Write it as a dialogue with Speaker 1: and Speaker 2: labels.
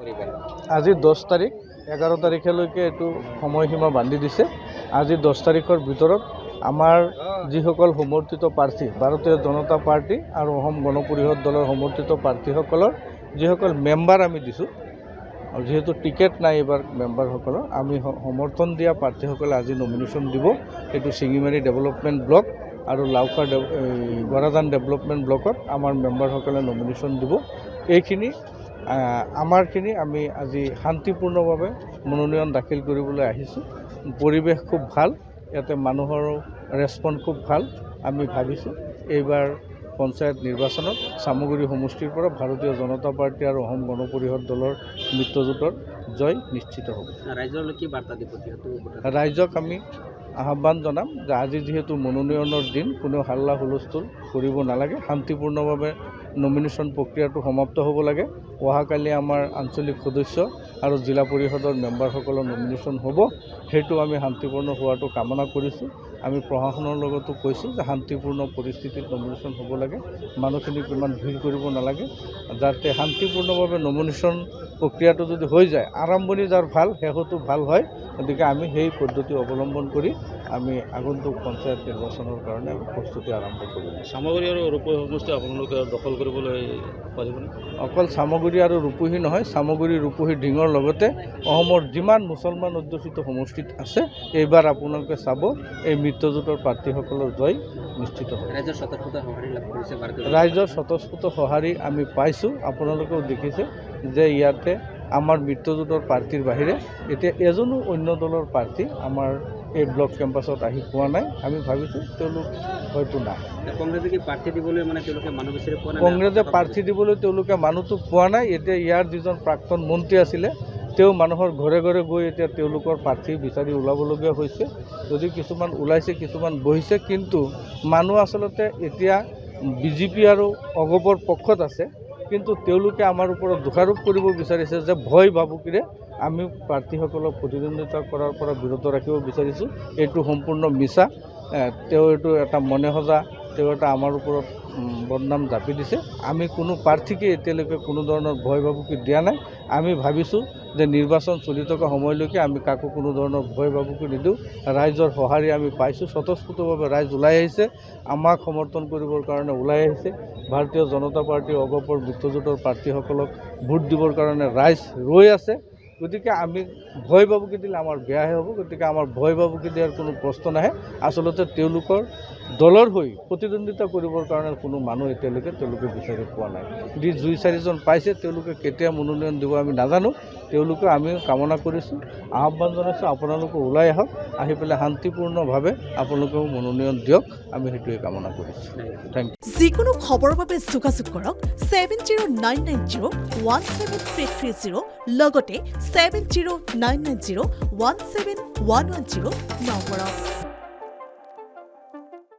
Speaker 1: আজি 10 তাৰিখ 11 তাৰিখলৈকে এইটো সময়সীমা বান্ধি দিছে। আজি 10 তাৰিখৰ ভিতৰত আমাৰ যিসকল সমৰ্থিত প্ৰাৰ্থী ভাৰতীয় জনতা পাৰ্টি আৰু অসম গণ পৰিষদ দলৰ সমৰ্থিত প্ৰাৰ্থীসকলৰ যিসকল মেম্বাৰ আমি দিছোঁ আৰু যেহেতু টিকেট নাই এবাৰ মেম্বাৰসকলৰ আমি সমৰ্থন দিয়া প্ৰাৰ্থীসকলে আজি নমিনেশ্যন দিব। এইটো শিঙিমাৰী ডেভেলপমেণ্ট ব্লক আৰু লাউখা বৰাজান ডেভেলপমেণ্ট ব্লকত আমাৰ মেম্বাৰসকলে নমিনেশ্যন দিব। এইখিনি আমাৰখিনি আমি আজি শান্তিপূৰ্ণভাৱে মনোনয়ন দাখিল কৰিবলৈ আহিছোঁ। পৰিৱেশ খুব ভাল, ইয়াতে মানুহৰ ৰেছপন্স খুব ভাল। আমি ভাবিছোঁ এইবাৰ পঞ্চায়ত নিৰ্বাচনত চামগুৰি সমষ্টিৰ পৰা ভাৰতীয় জনতা পাৰ্টি আৰু অসম গণ পৰিষদ দলৰ মিত্ৰজোঁটৰ জয় নিশ্চিত হ'ব।
Speaker 2: ৰাইজলৈ কি বাৰ্তা দিব?
Speaker 1: ৰাইজক আমি আহ্বান জনাম যে আজি যিহেতু মনোনয়নৰ দিন, কোনেও হাল্লা হুলস্থুল কৰিব নালাগে, শান্তিপূৰ্ণভাৱে নমিনেশ্যন প্ৰক্ৰিয়াটো সমাপ্ত হ'ব লাগে। অহাকালি আমাৰ আঞ্চলিক সদস্য আৰু জিলা পৰিষদৰ মেম্বাৰসকলৰ নমিনেশ্যন হ'ব, সেইটো আমি শান্তিপূৰ্ণ হোৱাটো কামনা কৰিছোঁ। আমি প্ৰশাসনৰ লগতো কৈছোঁ যে শান্তিপূৰ্ণ পৰিস্থিতিত নমিনেশ্যন হ'ব লাগে, মানুহখিনিক ইমান ভিৰ কৰিব নালাগে, যাতে শান্তিপূৰ্ণভাৱে নমিনেশ্যন প্ৰক্ৰিয়াটো যদি হৈ যায়, আৰম্ভণি যাৰ ভাল শেষতো ভাল হয়। গতিকে আমি সেই পদ্ধতি অৱলম্বন কৰি আমি আগন্তুক পঞ্চায়ত নিৰ্বাচনৰ কাৰণে আমি প্ৰস্তুতি আৰম্ভ কৰিম।
Speaker 2: চামগুৰি আৰু ৰূপহী সমষ্টি আপোনালোকে দখল কৰিবলৈ পাৰিবনে?
Speaker 1: অকল চামগুৰি আৰু ৰূপহী নহয়, চামগুৰি ৰূপহী ঢিঙৰ লগতে অসমৰ যিমান মুছলমান অধ্যুষিত সমষ্টিত আছে, এইবাৰ আপোনালোকে চাব এই মিত্ৰজোঁটৰ প্ৰাৰ্থীসকলৰ জয় নিশ্চিত হ'ব।
Speaker 2: ৰাইজৰ স্বতঃস্ফূৰ্ত সঁহাৰি লাভ কৰিছে?
Speaker 1: ৰাইজৰ স্বতঃস্ফূৰ্ত সঁহাৰি আমি পাইছোঁ। আপোনালোকেও দেখিছে যে ইয়াতে আমাৰ মিত্ৰজোঁটৰ প্ৰাৰ্থীৰ বাহিৰে এতিয়া এজনো অন্য দলৰ প্ৰাৰ্থী আমাৰ এই ব্লক কেম্পাছত আহি পোৱা নাই। আমি ভাবিছোঁ তেওঁলোক হয়তো নাই।
Speaker 2: কংগ্ৰেছে কি প্ৰাৰ্থী দিবলৈ তেওঁলোকে মানুহ বিচাৰি পোৱা নাই?
Speaker 1: কংগ্ৰেছে প্ৰাৰ্থী দিবলৈ তেওঁলোকে মানুহটো পোৱা নাই। এতিয়া ইয়াৰ যিজন প্ৰাক্তন মন্ত্ৰী আছিলে, তেওঁ মানুহৰ ঘৰে ঘৰে গৈ এতিয়া তেওঁলোকৰ প্ৰাৰ্থী বিচাৰি ওলাবলগীয়া হৈছে। যদি কিছুমান ওলাইছে, কিছুমান বহিছে, কিন্তু মানুহ আচলতে এতিয়া বিজেপি আৰু অগপৰ পক্ষত আছে। কিন্তু তেওঁলোকে আমাৰ ওপৰত দোষাৰোপ কৰিব বিচাৰিছে যে ভয় ভাবুকিৰে আমি প্ৰাৰ্থীসকলক প্ৰতিদ্বন্দ্বিতা কৰাৰ পৰা বিৰত ৰাখিব বিচাৰিছোঁ। এইটো সম্পূৰ্ণ মিছা। তেওঁ এইটো এটা মনে সজা, তেওঁ এটা আমাৰ ওপৰত বদনাম জাপি দিছে। আমি কোনো প্ৰাৰ্থীকে এতিয়ালৈকে কোনো ধৰণৰ ভয় ভাবুকি দিয়া নাই। আমি ভাবিছোঁ যে নিৰ্বাচন চলি থকা সময়লৈকে আমি কাকো কোনো ধৰণৰ ভয় ভাবুকি নিদিওঁ। ৰাইজৰ সঁহাৰি আমি পাইছোঁ, স্বতঃস্ফূৰ্তভাৱে ৰাইজ ওলাই আহিছে, আমাক সমৰ্থন কৰিবৰ কাৰণে ওলাই আহিছে। ভাৰতীয় জনতা পাৰ্টি অগপৰ মিত্ৰজোঁটৰ প্ৰাৰ্থীসকলক ভোট দিবৰ কাৰণে ৰাইজ ৰৈ আছে। গতিকে আমি ভয় ভাবুকি দিলে আমাৰ বেয়াহে হ'ব। গতিকে আমাৰ ভয় ভাবুকি দিয়াৰ কোনো প্ৰশ্ন নাহে। আচলতে তেওঁলোকৰ দলৰ হৈ প্ৰতিদ্বন্দ্বিতা কৰিবৰ কাৰণে কোনো মানুহ এতিয়ালৈকে তেওঁলোকে বিচাৰি পোৱা নাই। যি 2-4জন পাইছে, তেওঁলোকে কেতিয়া মনোনয়ন দিব আমি নাজানো। তেওঁলোকে আমি কামনা কৰিছোঁ, আহ্বান জনাইছোঁ, আপোনালোকে ওলাই আহক, আহি পেলাই শান্তিপূৰ্ণভাৱে আপোনালোকেও মনোনয়ন দিয়ক, আমি সেইটোৱে কামনা কৰিছোঁ। Thank you.
Speaker 3: যিকোনো খবৰৰ বাবে যোগাযোগ কৰক 7099017330 লগতে 7099017110 নম্বৰত।